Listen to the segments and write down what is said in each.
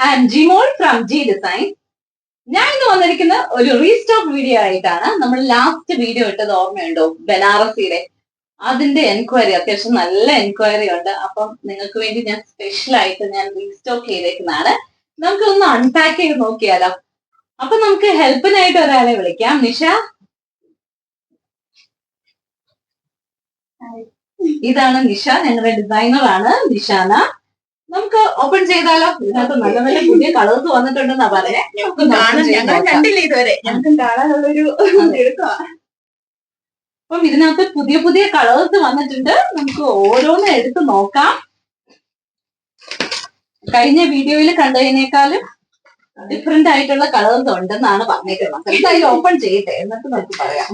And Jimol from G design. ഞാൻ ഇന്ന് വന്നിരിക്കുന്ന ഒരു റീസ്റ്റോക്ക് വീഡിയോ ആയിട്ടാണ്. നമ്മൾ ലാസ്റ്റ് വീഡിയോ ഇട്ടത് ഓർമ്മയുണ്ടോ? ബനാറസിയുടെ അതിന്റെ എൻക്വയറി, അത്യാവശ്യം നല്ല എൻക്വയറി ഉണ്ട്. അപ്പം നിങ്ങൾക്ക് വേണ്ടി ഞാൻ സ്പെഷ്യൽ ആയിട്ട് ഞാൻ റീസ്റ്റോക്ക് ചെയ്തേക്കുന്നതാണ്. നമുക്കൊന്ന് അൺപാക്ക് ചെയ്ത് നോക്കിയാലോ? അപ്പൊ നമുക്ക് ഹെൽപ്പിനായിട്ട് ഒരാളെ വിളിക്കാം. നിഷ, ഇതാണ് നിഷ, ഞങ്ങളുടെ ഡിസൈനർ ആണ് നിഷാന. നമുക്ക് ഓപ്പൺ ചെയ്താലോ? ഇതിനകത്ത് നല്ല നല്ല പുതിയ കളേഴ്സ് വന്നിട്ടുണ്ടെന്നാ പറഞ്ഞേ. കണ്ടില്ല ഇതുവരെ, ഞങ്ങൾക്ക് കാണാനുള്ളൊരു അപ്പം ഇതിനകത്ത് പുതിയ പുതിയ കളേഴ്സ് വന്നിട്ടുണ്ട്. നമുക്ക് ഓരോന്ന് എടുത്ത് നോക്കാം. കഴിഞ്ഞ വീഡിയോയിൽ കണ്ടതിനേക്കാളും ഡിഫറെന്റ് ആയിട്ടുള്ള കളേഴ്സ് ഉണ്ടെന്നാണ് പറഞ്ഞേക്കുന്നത്. എന്തായാലും ഓപ്പൺ ചെയ്യട്ടെ, എന്നിട്ട് നമുക്ക് പറയാം.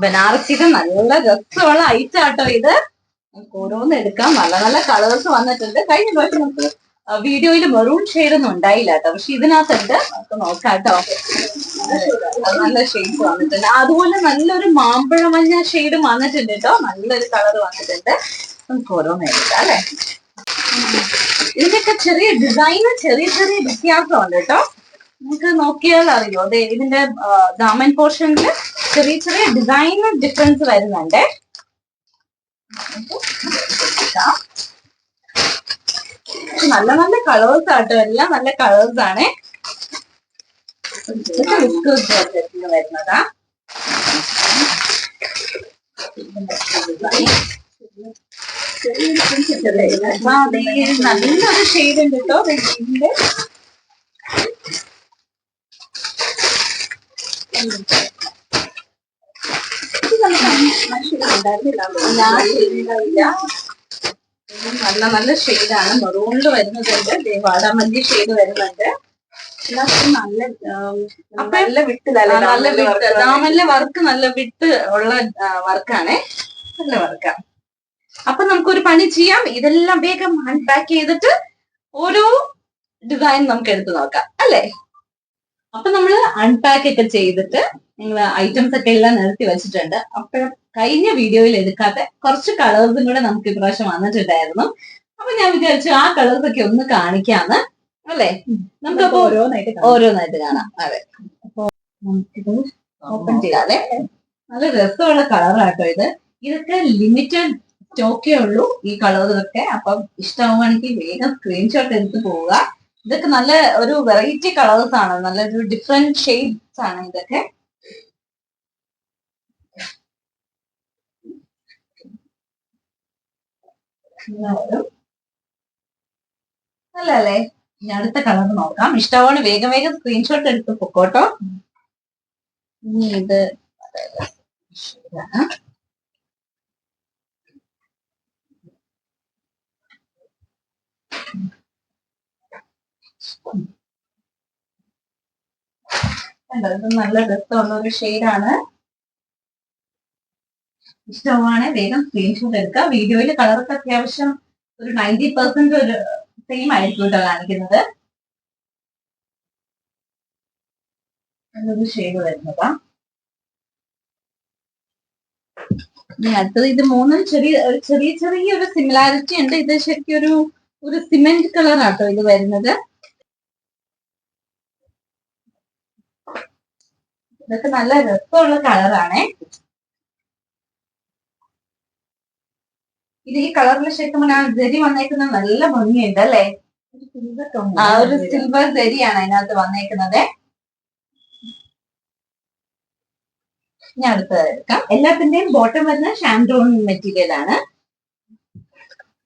ബനാറസിയുടെ നല്ല രസമുള്ള ഐറ്റാട്ടോ ഇത്. നമുക്ക് ഓരോന്ന് എടുക്കാം. നല്ല നല്ല കളേഴ്സ് വന്നിട്ടുണ്ട്. കഴിഞ്ഞ പ്രാവശ്യം നമുക്ക് വീഡിയോയിൽ മെറൂൺ ഷെയ്ഡ് ഒന്നും ഉണ്ടായില്ല കേട്ടോ, പക്ഷെ ഇതിനകത്തുണ്ട്. നമുക്ക് നോക്കാട്ടോ. നല്ല ഷെയ്ഡ്സ് വന്നിട്ടുണ്ട്. അതുപോലെ നല്ലൊരു മാമ്പഴ മഞ്ഞ ഷെയ്ഡും വന്നിട്ടുണ്ട് കേട്ടോ. നല്ലൊരു കളർ വന്നിട്ടുണ്ട്. നമുക്ക് ഓരോന്ന് എടുക്കാം അല്ലെ. ഇതിന്റെയൊക്കെ ചെറിയ ഡിസൈന് ചെറിയ ചെറിയ വ്യത്യാസമുണ്ട് കേട്ടോ. നമുക്ക് നോക്കിയാൽ അറിയോ, അതെ ഇതിന്റെ ദാമൻ പോർഷനിൽ ചെറിയ ചെറിയ ഡിസൈൻ ഡിഫറൻസ് വരുന്നുണ്ട്. നല്ല നല്ല കളേഴ്സ് ആട്ടോ, എല്ലാം നല്ല കളേഴ്സ് ആണ്. വരുന്നതാ നല്ലൊരു ഷെയ്ഡ് ഉണ്ട് കേട്ടോ. ഇതിന്റെ നല്ല നല്ല ഷെയ്ഡാണ്. മെറൂണിൽ വരുന്നതുണ്ട്, വാടാമല്ലി ഷെയ്ഡ് വരുന്നുണ്ട്. നല്ല വിട്ട് ദാമനിലെ വർക്ക് നല്ല വിട്ട് ഉള്ള വർക്കാണ്. നല്ല വർക്കാണ്. അപ്പൊ നമുക്കൊരു പണി ചെയ്യാം. ഇതെല്ലാം വേഗം അൺപാക്ക് ചെയ്തിട്ട് ഓരോ ഡിസൈൻ നമുക്ക് എടുത്തു നോക്കാം അല്ലേ. അപ്പൊ നമ്മൾ അൺപാക്ക് ഒക്കെ ചെയ്തിട്ട് നിങ്ങൾ ഐറ്റംസ് ഒക്കെ എല്ലാം നിർത്തി വെച്ചിട്ടുണ്ട്. അപ്പൊ കഴിഞ്ഞ വീഡിയോയിൽ എടുക്കാത്ത കുറച്ച് കളേഴ്സും കൂടെ നമുക്ക് ഇപ്രാവശ്യം വന്നിട്ടുണ്ടായിരുന്നു. അപ്പൊ ഞാൻ വിചാരിച്ചു ആ കളേഴ്സ് ഒക്കെ ഒന്ന് കാണിക്കാന്ന് അല്ലേ. നമുക്കപ്പോ ഓരോന്നായിട്ട് കാണാം. അതെ, അപ്പൊ നമുക്കിത് ഓപ്പൺ ചെയ്യാതെ. നല്ല രസമുള്ള കളറാട്ടോ ഇത്. ഇതൊക്കെ ലിമിറ്റഡ് സ്റ്റോക്കേ ഉള്ളൂ ഈ കളറുകളൊക്കെ. അപ്പം ഇഷ്ടമാണെങ്കിൽ വേഗം സ്ക്രീൻഷോട്ട് എടുത്ത് പോവുക. ഇതൊക്കെ നല്ല ഒരു വെറൈറ്റി കളേഴ്സ് ആണ്, നല്ലൊരു ഡിഫറെന്റ് ഷെയ്ഡ്സ് ആണ് ഇതൊക്കെ. നല്ലല്ലേ. ഇനി അടുത്ത കളർ നോക്കാം. ഇഷ്ടമാണ് വേഗം വേഗം സ്ക്രീൻഷോട്ട് എടുത്ത് പൊക്കോട്ടോ. ഇനി ഇത് ഇത് നല്ല രസമുള്ള ഒരു ഷെയ്ഡാണ്. ഇഷ്ടമാണ് വേഗം സ്ക്രീൻഷോട്ട് എടുക്കുക. വീഡിയോയിൽ കളറൊക്കെ അത്യാവശ്യം ഒരു 90% ഒരു സെയിം ആയിരിക്കും കേട്ടോ കാണിക്കുന്നത്. നല്ലൊരു ഷെയ്ഡ് വരുന്നതാ. ഇനി അടുത്തത് ഇത് മൂന്നും ചെറിയ ചെറിയ ചെറിയ ഒരു സിമിലാരിറ്റി ഉണ്ട്. ഇത് ശരിക്കും ഒരു സിമെന്റ് കളർ ആട്ടോ ഇത് വരുന്നത്. ഇതൊക്കെ നല്ല രസമുള്ള കളറാണേ. ഇത് ഈ കളറിൽ ശരിക്കും ജരി വന്നേക്കുന്നത് നല്ല ഭംഗിയുണ്ട് അല്ലെ. ആ ഒരു സിൽവർ ജരിയാണ് അതിനകത്ത് വന്നേക്കുന്നത്. ഞാൻ അടുത്തത് എടുക്കാം. എല്ലാത്തിന്റെയും ബോട്ടം വരുന്ന ഷാൻഡോൺ മെറ്റീരിയൽ ആണ്.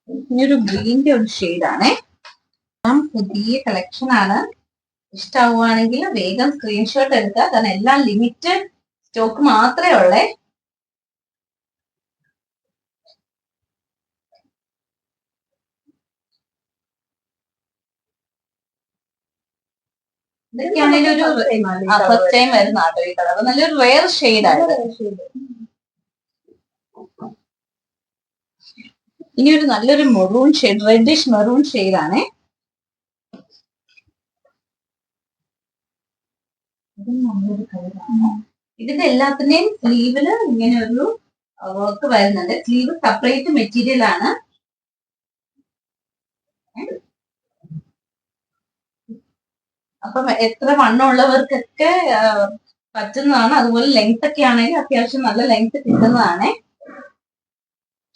ഇനിയൊരു ഗ്രീന്റെ ഒരു ഷെയ്ഡാണേ. പുതിയ കളക്ഷൻ ആണ്. ഇഷ്ടമാവുകയാണെങ്കിൽ വേഗം സ്ക്രീൻഷോട്ട് എടുക്കുക. കാരണം എല്ലാം ലിമിറ്റഡ് സ്റ്റോക്ക് മാത്രമേ ഉള്ളേ. ഇതൊക്കെയാണെങ്കിൽ ഒരു ഫസ്റ്റ് ടൈം വരുന്ന ആട്ടോ ഈ കളർ. നല്ലൊരു റെയർ ഷെയ്ഡാണ്. ഇനി ഒരു നല്ലൊരു മെറൂൺ ഷെയ്ഡ്, റെഡിഷ് മെറൂൺ ഷെയ്ഡാണ്. നല്ലൊരു കളറാണ്. ഇതിന്റെ എല്ലാത്തിന്റെയും സ്ലീവില് ഇങ്ങനെ ഒരു വർക്ക് വരുന്നുണ്ട്. സ്ലീവ് സെപ്പറേറ്റ് മെറ്റീരിയൽ ആണ്. അപ്പം എത്ര വണ്ണമുള്ളവർക്കൊക്കെ പറ്റുന്നതാണ്. അതുപോലെ ലെങ്ത് ഒക്കെ ആണെങ്കിൽ അത്യാവശ്യം നല്ല ലെങ്ത് കിട്ടുന്നതാണ്.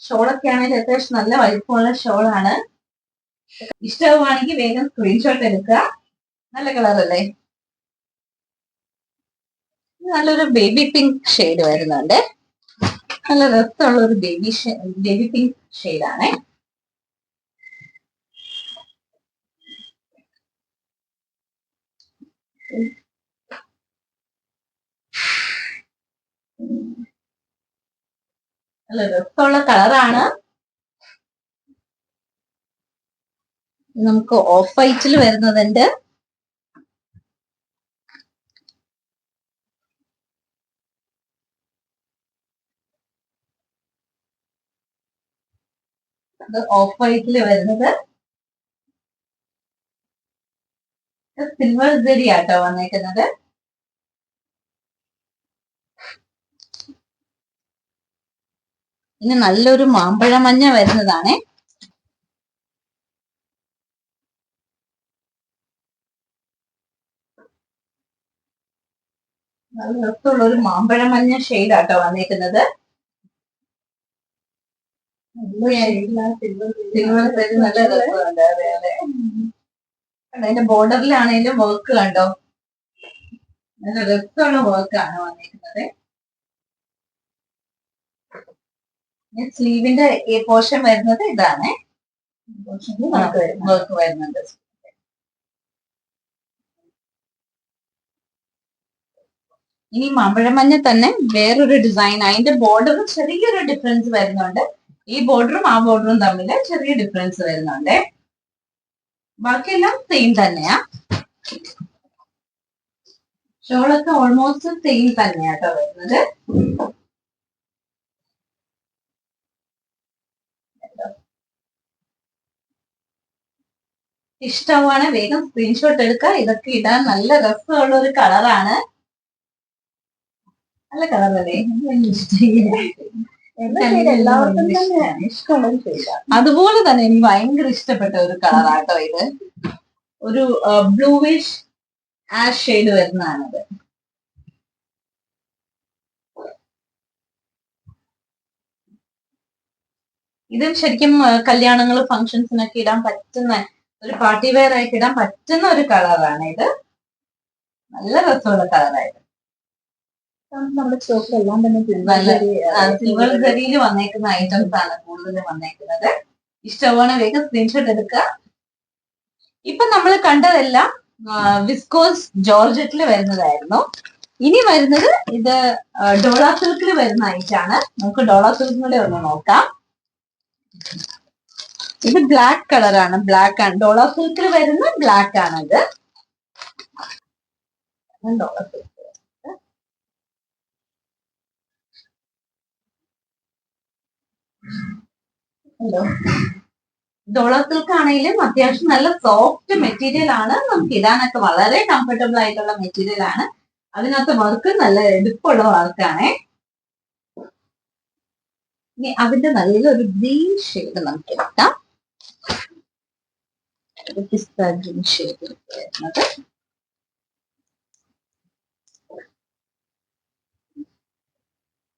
ഷോളൊക്കെ ആണെങ്കിൽ അത്യാവശ്യം നല്ല വലിപ്പമുള്ള ഷോളാണ്. ഇഷ്ടമാണെങ്കിൽ വേഗം സ്ക്രീൻഷോട്ട് എടുക്കുക. നല്ല കളറല്ലേ? നല്ലൊരു ബേബി പിങ്ക് ഷെയ്ഡ് വരുന്നുണ്ട്. നല്ല രസമുള്ള ഒരു ബേബി പിങ്ക് ഷെയ്ഡാണ്. നല്ല രസമുള്ള കളറാണ്. നമുക്ക് ഓഫ് വൈറ്റിൽ വരുന്നതുണ്ട്. അത് ഓഫ് വൈറ്റിൽ വരുന്നത് സിൽവർ ജെറി ആട്ടോ വന്നേക്കുന്നത്. ഇനി നല്ലൊരു മാമ്പഴ മഞ്ഞ വരുന്നതാണ്. നല്ല രസമുള്ള ഒരു മാമ്പഴ മഞ്ഞ ഷെയ്ഡ് ആട്ടോ വന്നേക്കുന്നത്. സിൽവർ ജെറി നല്ല രസമുണ്ട്. അതെ അതെ. അതിന്റെ ബോർഡറിലാണേലും വർക്ക് കണ്ടോ, നല്ല രസമുള്ള വർക്കാണ് വന്നിരിക്കുന്നത്. സ്ലീവിന്റെ പോർഷൻ വരുന്നത് ഇതാണ്. വർക്ക് വരുന്നുണ്ട്. ഇനി മാമ്പഴമഞ്ഞ തന്നെ വേറൊരു ഡിസൈൻ. അതിന്റെ ബോർഡറും ചെറിയൊരു ഡിഫറൻസ് വരുന്നുണ്ട്. ഈ ബോർഡറും ആ ബോർഡറും തമ്മിൽ ചെറിയ ഡിഫറൻസ് വരുന്നുണ്ട്. ബാക്കിയെല്ലാം സെയിം തന്നെയാ. ഷോളൊക്കെ ഓൾമോസ്റ്റ് സെയിം തന്നെയാട്ടോ വരുന്നത്. ഇഷ്ടമാണ് വേഗം സ്ക്രീൻഷോട്ട് എടുക്കുക. ഇതൊക്കെ ഇടാൻ നല്ല രസമുള്ള ഒരു കളറാണ്. നല്ല കളറല്ലേ? അതുപോലെ തന്നെ എനിക്ക് ഭയങ്കര ഇഷ്ടപ്പെട്ട ഒരു കളറാട്ടോ ഇത്. ഒരു ബ്ലൂവിഷ് ആഷ് ഷെയ്ഡ് വരുന്നതാണത്. ഇതും ശരിക്കും കല്യാണങ്ങൾ ഫംഗ്ഷൻസിനൊക്കെ ഇടാൻ പറ്റുന്ന ഒരു പാർട്ടി വെയർ ആയിട്ട് ഇടാൻ പറ്റുന്ന ഒരു കളറാണ് ഇത്. നല്ല രസമുള്ള കളറായിട്ട് നമ്മുടെ സ്റ്റോക്കിലെല്ലാം തന്നെ സിൽവർ ജെറിയിൽ വന്നേക്കുന്ന ഐറ്റംസ് ആണ് കൂടുതൽ വന്നേക്കുന്നത്. ഇഷ്ടമാണ് വേഗം സ്ക്രീൻഷോട്ട് എടുക്കുക. ഇപ്പൊ നമ്മൾ കണ്ടതെല്ലാം വിസ്കോസ് ജോർജറ്റിൽ വരുന്നതായിരുന്നു. ഇനി വരുന്നത് ഇത് ഡോള സിൽക്കിൽ വരുന്ന ഐറ്റാണ്. നമുക്ക് ഡോള സിൽക്കും കൂടെ ഒന്ന് നോക്കാം. ഇത് ബ്ലാക്ക് കളറാണ്. ബ്ലാക്ക് ആണ് ഡോള സിൽക്കിൽ വരുന്ന ബ്ലാക്ക് ആണ് ഇത്. ഡോള സിൽക്ക് ഡോള സിൽക്ക് ആണെങ്കിലും അത്യാവശ്യം നല്ല സോഫ്റ്റ് മെറ്റീരിയൽ ആണ്. നമുക്ക് ഇടാനൊക്കെ വളരെ കംഫർട്ടബിൾ ആയിട്ടുള്ള മെറ്റീരിയൽ ആണ്. അതിനകത്ത് വർക്ക് നല്ല എടുപ്പുള്ള വർക്കാണ്. ഇനി അതിന്റെ നല്ലൊരു ഗ്രീൻ ഷെയ്ഡ് നമുക്ക് എടുക്കാം. പിസ്ത ഗ്രീൻ ഷെയ്ഡ് വരുന്നത്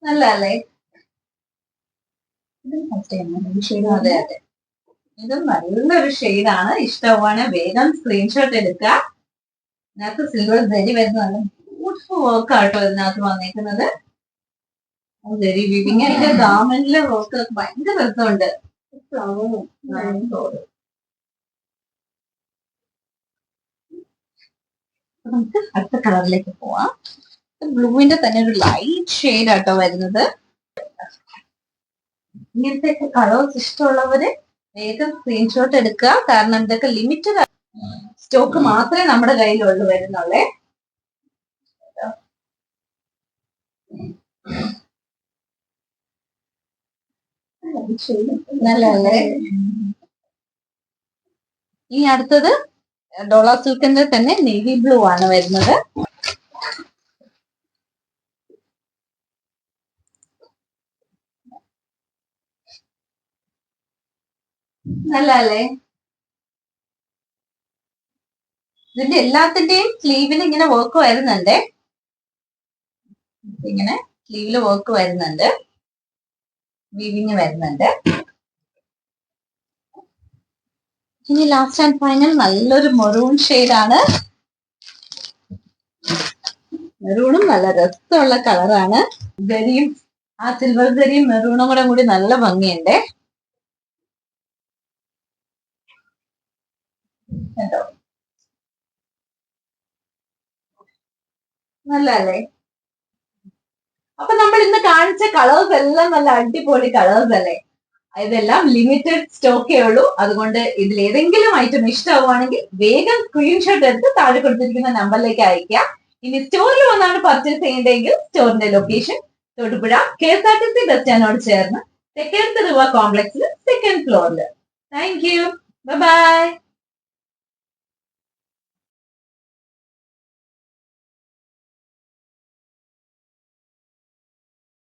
നല്ല അല്ലേ? അതെ അതെ, ഇത് നല്ലൊരു ഷെയ്ഡാണ്. ഇഷ്ടമാണ് വേഗം സ്ക്രീൻഷോട്ട് എടുക്കുക. ഇതിനകത്ത് സിൽവർ ജെറി വരുന്ന നല്ല ബ്യൂട്ടിഫുൾ വർക്ക് ആട്ടോ ഇതിനകത്ത് വന്നേക്കുന്നത്. ജെറി വീവിങ് അതിന്റെ ഗാർമെന്റിലെ വർക്ക് ഭയങ്കര രസമുണ്ട്. നമുക്ക് അടുത്ത കളറിലേക്ക് പോവാം. ബ്ലൂവിന്റെ തന്നെ ഒരു ലൈറ്റ് ഷെയ്ഡ് ആട്ടോ വരുന്നത്. ഇങ്ങനത്തെ കളേഴ്സ് ഇഷ്ടമുള്ളവര് വേഗം സ്ക്രീൻഷോട്ട് എടുക്കുക. കാരണം ഇതൊക്കെ ലിമിറ്റഡ് സ്റ്റോക്ക് മാത്രമേ നമ്മുടെ കയ്യിലുള്ളൂ വരുന്നുള്ളേ. നല്ലല്ലേ? ഇനി അടുത്തത് ഡോള സിൽക്കിന്റെ തന്നെ നേവി ബ്ലൂ ആണ് വരുന്നത്. നല്ലല്ലേ? ഇതിന്റെ എല്ലാത്തിന്റെയും സ്ലീവിൽ ഇങ്ങനെ വർക്ക് വരുന്നുണ്ട്. ഇങ്ങനെ സ്ലീവില് വർക്ക് വരുന്നുണ്ട്, വീവിങ് വരുന്നുണ്ട്. ഇനി ലാസ്റ്റ് ആൻഡ് ഫൈനൽ നല്ലൊരു മെറൂൺ ആണ്. മെറൂണും നല്ല രസമുള്ള കളറാണ്. ഗരിയും ആ സിൽവർ ഗരിയും മെറൂണും കൂടി നല്ല ഭംഗിയുണ്ട് കേട്ടോ. നല്ലല്ലേ? അപ്പൊ നമ്മൾ ഇന്ന് കാണിച്ച കളേഴ്സ് എല്ലാം നല്ല അടിപൊളി കളേഴ്സ് അല്ലേ? ഇതെല്ലാം ലിമിറ്റഡ് സ്റ്റോക്കേ ഉള്ളൂ. അതുകൊണ്ട് ഇതിൽ ഏതെങ്കിലും ഐറ്റം ഇഷ്ടമാവുകയാണെങ്കിൽ വേഗം സ്ക്രീൻഷോട്ട് എടുത്ത് താഴെ കൊടുത്തിരിക്കുന്ന നമ്പറിലേക്ക് അയക്കുക. ഇനി സ്റ്റോറിൽ വന്നാണ് പർച്ചേസ് ചെയ്യേണ്ടതെങ്കിൽ സ്റ്റോറിന്റെ ലൊക്കേഷൻ തൊടുപുഴ KSRTC ബസ് സ്റ്റാൻഡിനോട് ചേർന്ന് സെക്കൻഡ് റിവർ കോംപ്ലക്സിൽ സെക്കൻഡ് ഫ്ലോറിൽ. Thank you. ബൈ.